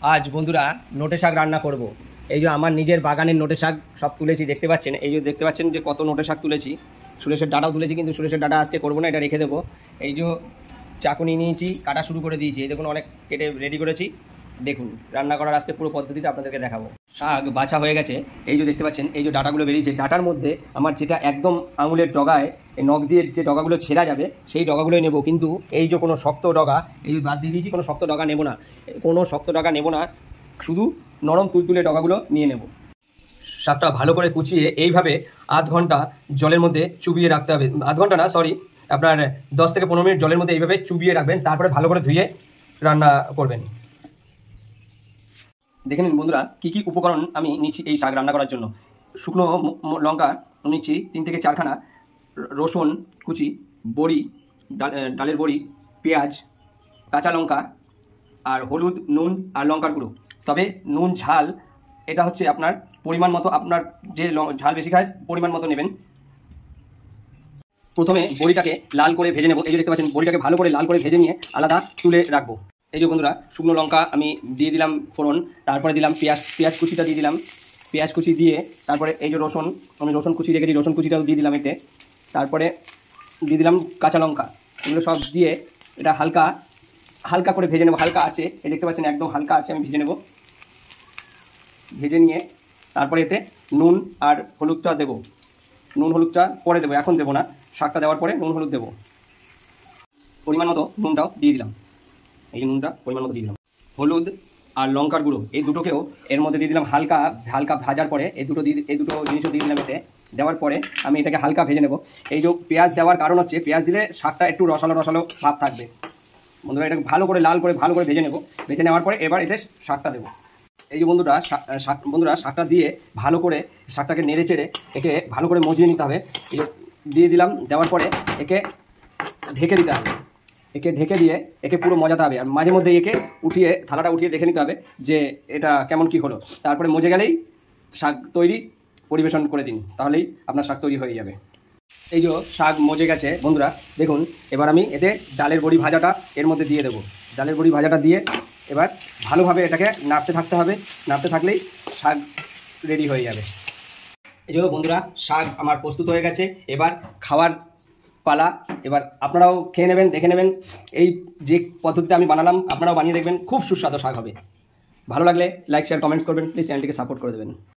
আজ বন্ধুরা নোটে শাক রান্না করব। এই যে আমার নিজের বাগানের নোটে শাক সব তুলেছি, দেখতে পাচ্ছেন। এই যে দেখতে পাচ্ছেন যে কত নোটে শাক তুলেছি। সুরেশের ডাঁটাও তুলেছি, কিন্তু সুরেশের ডাঁটা আজকে করবো না, এটা রেখে দেবো। এই যে চাকুনি নিয়েছি, কাটা শুরু করে দিয়েছি। এই দেখুন অনেক কেটে রেডি করেছি। দেখুন রান্না করার আজকে পুরো পদ্ধতিটা আপনাদেরকে দেখাবো। শাক বাছা হয়ে গেছে। এই যে দেখতে পাচ্ছেন, এই যে ডাঁটাগুলো বেরিয়েছে, ডাঁটার মধ্যে আমার যেটা একদম আঙুলের ডগায় এই নখ দিয়ে যে ডগাগুলো ছেঁড়া যাবে সেই ডগাগুলোই নেব। কিন্তু এই যে কোনো শক্ত ডগা এই বাদ দিয়ে দিয়েছি, কোনো শক্ত ডগা নেব না, কোনো শক্ত ডগা নেব না, শুধু নরম তুলতুলে ডগাগুলো নিয়ে নেব। শাকটা ভালো করে কুচিয়ে এইভাবে আধ ঘন্টা জলের মধ্যে চুবিয়ে রাখতে হবে। আধ ঘন্টা না, সরি, আপনার 10 থেকে 15 মিনিট জলের মধ্যে এইভাবে চুবিয়ে রাখবেন, তারপরে ভালো করে ধুয়ে রান্না করবেন। দেখে নিন বন্ধুরা কী কী উপকরণ আমি নিচ্ছি এই শাক রান্না করার জন্য। শুকনো লঙ্কা নিচ্ছি 3 থেকে 4খানা, রসুন কুচি, বড়ি, ডালের বড়ি, পেঁয়াজ, কাঁচা লঙ্কা, আর হলুদ, নুন আর লঙ্কার গুঁড়ো। তবে নুন ঝাল এটা হচ্ছে আপনার পরিমাণ মতো, আপনার যে ঝাল বেশি খায় পরিমাণ মতো নেবেন। প্রথমে বড়িটাকে লাল করে ভেজে নেব। এই যে দেখতে পাচ্ছেন, বড়িটাকে ভালো করে লাল করে ভেজে নিয়ে আলাদা তুলে রাখবো। এই যে বন্ধুরা শুকনো লঙ্কা আমি দিয়ে দিলাম ফোড়ন, তারপরে দিলাম পেঁয়াজ কুচিটা দিয়ে দিলাম। পেঁয়াজ কুচি দিয়ে তারপরে এই যে রসুন, আমি রসুন কুচি রেখেছি, রসুন কুচিটাও দিয়ে দিলাম এতে। তারপরে দিয়ে দিলাম কাঁচা লঙ্কা। এগুলো সব দিয়ে এটা হালকা হালকা করে ভেজে নেব। হালকা আছে, এই দেখতে পাচ্ছেন একদম হালকা আছে, আমি ভেজে নেব। ভেজে নিয়ে তারপরে এতে নুন আর হলুদটা দেবো। নুন হলুদটা পরে দেবো, এখন দেবো না। শাকটা দেওয়ার পরে নুন হলুদ দেবো। পরিমাণ মতো নুনটাও দিয়ে দিলাম। এই নুনটা পরিমাণ মতো দিয়ে দিলাম। হলুদ আর লঙ্কার গুঁড়ো এই দুটোকেও এর মধ্যে দিয়ে দিলাম। হালকা হালকা ভাজার পরে এই দুটো জিনিসও দিয়ে দিলাম এতে। দেওয়ার পরে আমি এটাকে হালকা ভেজে নেব। এই যে পেঁয়াজ দেওয়ার কারণ হচ্ছে, পেঁয়াজ দিলে শাকটা একটু রসালো রসালো ভাব থাকবে। বন্ধুরা এটাকে ভালো করে লাল করে ভালো করে ভেজে নেব। ভেজে নেওয়ার পরে এবার এতে শাকটা দেবো। এই যে বন্ধুরা শাকটা দিয়ে ভালো করে শাকটাকে নেড়ে চেড়ে একে ভালো করে মজিয়ে নিতে হবে। দিয়ে দিলাম, দেওয়ার পরে একে ঢেকে দিতে হবে। একে ঢেকে দিয়ে একে পুরো মজাতে হবে। আর মাঝে মধ্যে একে উঠিয়ে থালাটা উঠিয়ে দেখে নিতে হবে যে এটা কেমন কি হলো। তারপরে মজে গেলেই শাক তৈরি, পরিবেশন করে দিন, তাহলেই আপনার শাক তৈরি হয়ে যাবে। এই যে শাক মজে গেছে বন্ধুরা, দেখুন এবার আমি এতে ডালের বড়ি ভাজাটা এর মধ্যে দিয়ে দেবো। ডালের বড়ি ভাজাটা দিয়ে এবার ভালোভাবে এটাকে নাড়তে থাকতে হবে। নাড়তে থাকলেই শাক রেডি হয়ে যাবে। এই যে বন্ধুরা শাক আমার প্রস্তুত হয়ে গেছে, এবার খাওয়ার পালা। এবার আপনারাও খেয়ে নেবেন, দেখে নেবেন। এই যে পদ্ধতিতে আমি বানালাম আপনারাও বানিয়ে দেখবেন, খুব সুস্বাদু শাক হবে। ভালো লাগলে লাইক শেয়ার কমেন্টস করবেন, প্লিজ চ্যানেলটিকে সাপোর্ট করে দেবেন।